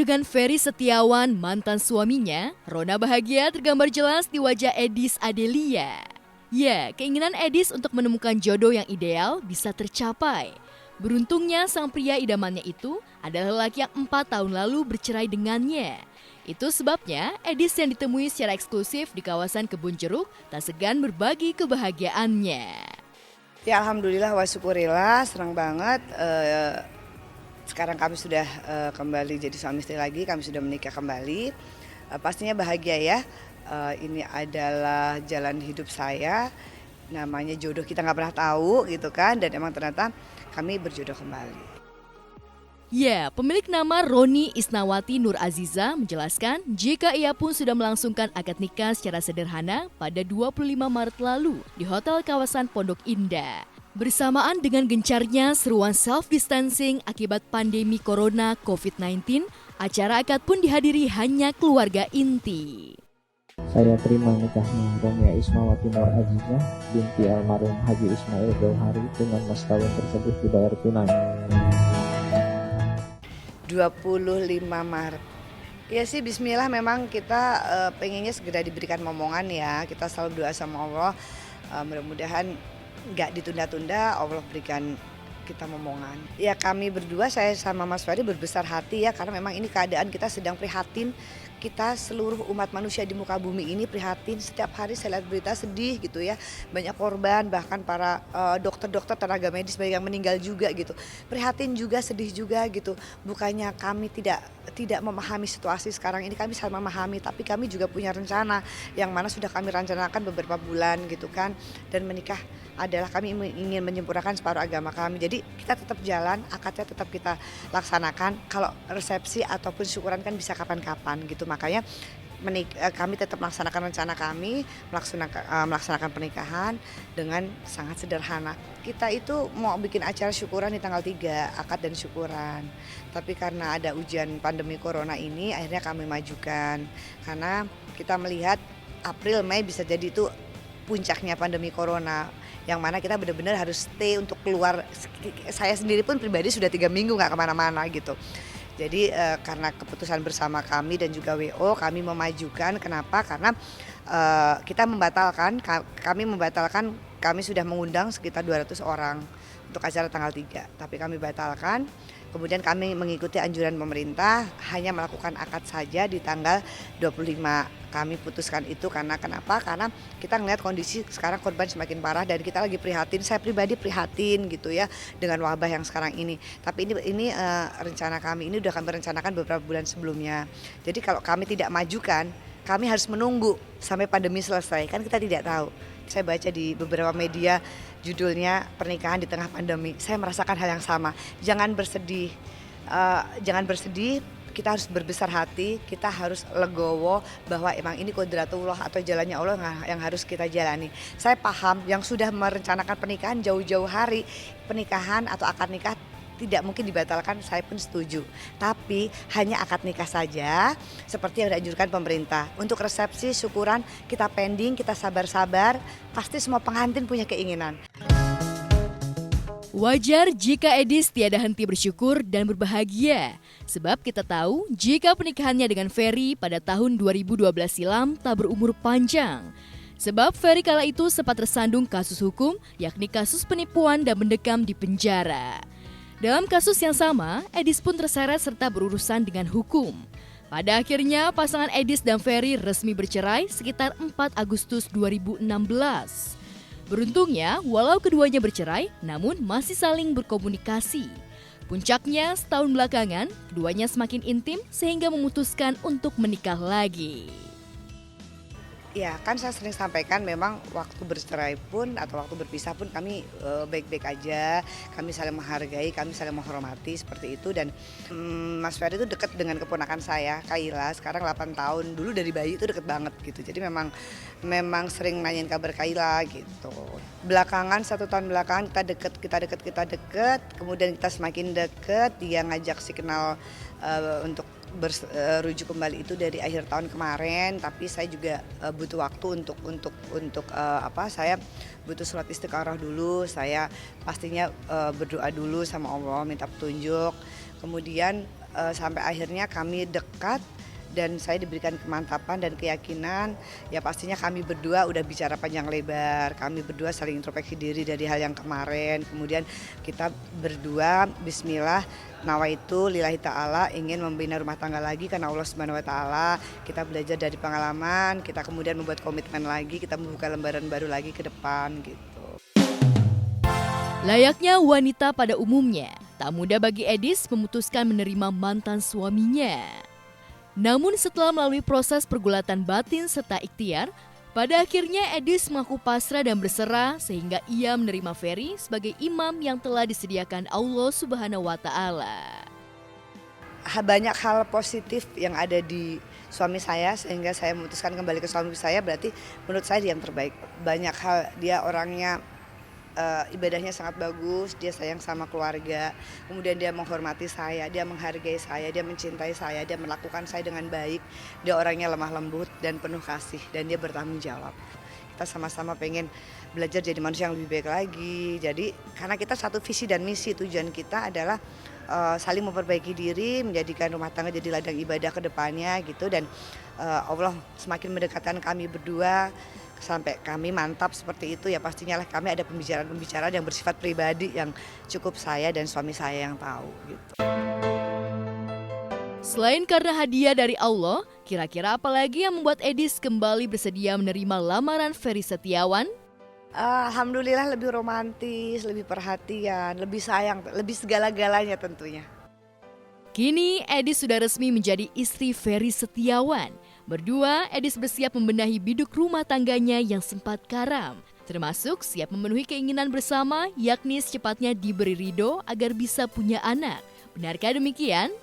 dengan Ferry Setiawan, mantan suaminya, Rona bahagia tergambar jelas di wajah Edis Adelia. Ya, keinginan Edis untuk menemukan jodoh yang ideal bisa tercapai. Beruntungnya sang pria idamannya itu adalah lelaki yang 4 tahun lalu bercerai dengannya. Itu sebabnya Edis yang ditemui secara eksklusif di kawasan Kebun Jeruk tak segan berbagi kebahagiaannya. Ya alhamdulillah wa syukurillah, senang banget. Sekarang kami sudah kembali jadi suami istri lagi, kami sudah menikah kembali. Pastinya bahagia ya. Ini adalah jalan hidup saya. Namanya jodoh kita nggak pernah tahu gitu kan, dan emang ternyata kami berjodoh kembali. Ya, pemilik nama Roni Isnawati Nur Aziza menjelaskan jika ia pun sudah melangsungkan akad nikah secara sederhana pada 25 Maret lalu di hotel kawasan Pondok Indah. Bersamaan dengan gencarnya seruan self-distancing akibat pandemi corona COVID-19, acara akad pun dihadiri hanya keluarga inti. Saya terima nikahnya Ronia Ismawati Nur Aziza binti almarhum Haji Ismail Gauhari dengan mas kawin tersebut dibayar tunai. 25 Maret. Ya sih bismillah, memang kita pengennya segera diberikan momongan ya. Kita selalu doa sama Allah, mudah-mudahan nggak ditunda-tunda, Allah berikan kita momongan. Ya kami berdua, saya sama Mas Ferry berbesar hati ya, karena memang ini keadaan kita sedang prihatin. Kita seluruh umat manusia di muka bumi ini prihatin. Setiap hari saya lihat berita sedih gitu ya. Banyak korban, bahkan para dokter-dokter, tenaga medis banyak yang meninggal juga gitu. Prihatin juga, sedih juga gitu. Bukannya kami tidak memahami situasi sekarang ini, kami sangat memahami, tapi kami juga punya rencana yang mana sudah kami rencanakan beberapa bulan gitu kan. Dan menikah adalah kami ingin menyempurnakan separuh agama kami. Jadi kita tetap jalan, akadnya tetap kita laksanakan. Kalau resepsi ataupun syukuran kan bisa kapan-kapan gitu. Makanya kami tetap melaksanakan rencana kami, melaksanakan pernikahan dengan sangat sederhana. Kita itu mau bikin acara syukuran di tanggal 3, akad dan syukuran. Tapi karena ada ujian pandemi corona ini, akhirnya kami majukan. Karena kita melihat April, Mei bisa jadi itu puncaknya pandemi corona, yang mana kita benar-benar harus stay untuk keluar. Saya sendiri pun pribadi sudah 3 minggu nggak kemana-mana gitu. Jadi karena keputusan bersama kami dan juga WO, kami memajukan. Kenapa? Karena kami membatalkan, kami sudah mengundang sekitar 200 orang untuk acara tanggal 3. Tapi kami batalkan, kemudian kami mengikuti anjuran pemerintah, hanya melakukan akad saja di tanggal 25. Kami putuskan itu karena kenapa? Karena kita ngelihat kondisi sekarang korban semakin parah dan kita lagi prihatin. Saya pribadi prihatin gitu ya dengan wabah yang sekarang ini. Tapi ini rencana kami, ini udah kami rencanakan beberapa bulan sebelumnya. Jadi kalau kami tidak majukan, kami harus menunggu sampai pandemi selesai. Kan kita tidak tahu. Saya baca di beberapa media judulnya pernikahan di tengah pandemi. Saya merasakan hal yang sama. Jangan bersedih. Kita harus berbesar hati, kita harus legowo bahwa emang ini kodratullah atau jalannya Allah yang harus kita jalani. Saya paham yang sudah merencanakan pernikahan jauh-jauh hari, pernikahan atau akad nikah tidak mungkin dibatalkan, saya pun setuju. Tapi hanya akad nikah saja seperti yang dianjurkan pemerintah. Untuk resepsi, syukuran kita pending, kita sabar-sabar, pasti semua pengantin punya keinginan. Wajar jika Edis tiada henti bersyukur dan berbahagia. Sebab kita tahu jika pernikahannya dengan Ferry pada tahun 2012 silam tak berumur panjang. Sebab Ferry kala itu sempat tersandung kasus hukum, yakni kasus penipuan dan mendekam di penjara. Dalam kasus yang sama, Edis pun terseret serta berurusan dengan hukum. Pada akhirnya, pasangan Edis dan Ferry resmi bercerai sekitar 4 Agustus 2016. Beruntungnya, walau keduanya bercerai, namun masih saling berkomunikasi. Puncaknya, setahun belakangan, keduanya semakin intim sehingga memutuskan untuk menikah lagi. Ya kan saya sering sampaikan, memang waktu bercerai pun atau waktu berpisah pun kami baik-baik aja, kami saling menghargai, kami saling menghormati seperti itu. Dan Mas Ferry itu dekat dengan keponakan saya, Kaila, sekarang 8 tahun, dulu dari bayi itu deket banget gitu. Jadi memang sering nanyain kabar Kaila gitu. Belakangan 1 tahun belakangan kita deket, kemudian kita semakin deket, dia ngajak si kenal untuk rujuk kembali itu dari akhir tahun kemarin. Tapi saya juga butuh waktu untuk saya butuh sholat istiqoroh dulu. Saya pastinya berdoa dulu sama Allah, minta petunjuk. Kemudian sampai akhirnya kami dekat dan saya diberikan kemantapan dan keyakinan. Ya pastinya kami berdua udah bicara panjang lebar, kami berdua saling introspeksi diri dari hal yang kemarin. Kemudian kita berdua bismillah nawaitu lillahi ta'ala ingin membina rumah tangga lagi karena Allah Subhanahu wa taala. Kita belajar dari pengalaman, kita kemudian membuat komitmen lagi, kita membuka lembaran baru lagi ke depan gitu. Layaknya wanita pada umumnya, tak mudah bagi Edis memutuskan menerima mantan suaminya. Namun setelah melalui proses pergulatan batin serta ikhtiar, pada akhirnya Edis mengaku pasrah dan berserah sehingga ia menerima Ferry sebagai imam yang telah disediakan Allah Subhanahu wa taala. Banyak hal positif yang ada di suami saya sehingga saya memutuskan kembali ke suami saya, berarti menurut saya dia yang terbaik. Banyak hal, dia orangnya ibadahnya sangat bagus, dia sayang sama keluarga, kemudian dia menghormati saya, dia menghargai saya, dia mencintai saya, dia melakukan saya dengan baik, dia orangnya lemah lembut dan penuh kasih, dan dia bertanggung jawab. Kita sama-sama pengen belajar jadi manusia yang lebih baik lagi. Jadi karena kita satu visi dan misi, tujuan kita adalah saling memperbaiki diri, menjadikan rumah tangga jadi ladang ibadah ke depannya gitu. Dan Allah semakin mendekatkan kami berdua sampai kami mantap seperti itu. Ya pastinya lah kami ada pembicaraan-pembicaraan yang bersifat pribadi yang cukup saya dan suami saya yang tahu gitu. Selain karena hadiah dari Allah, kira-kira apa lagi yang membuat Edis kembali bersedia menerima lamaran Ferry Setiawan? Alhamdulillah lebih romantis, lebih perhatian, lebih sayang, lebih segala-galanya tentunya. Kini Edis sudah resmi menjadi istri Ferry Setiawan. Berdua, Edis bersiap membenahi biduk rumah tangganya yang sempat karam. Termasuk siap memenuhi keinginan bersama, yakni secepatnya diberi ridho agar bisa punya anak. Benarkah demikian?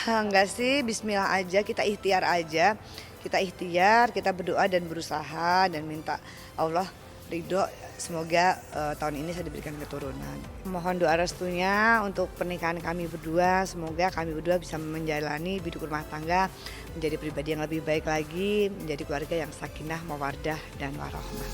Enggak sih, bismillah aja, kita ikhtiar aja. Kita ikhtiar, kita berdoa dan berusaha dan minta Allah ridho. Semoga tahun ini saya diberikan keturunan. Mohon doa restunya untuk pernikahan kami berdua. Semoga kami berdua bisa menjalani biduk rumah tangga menjadi pribadi yang lebih baik lagi, menjadi keluarga yang sakinah, mawaddah dan warahmah.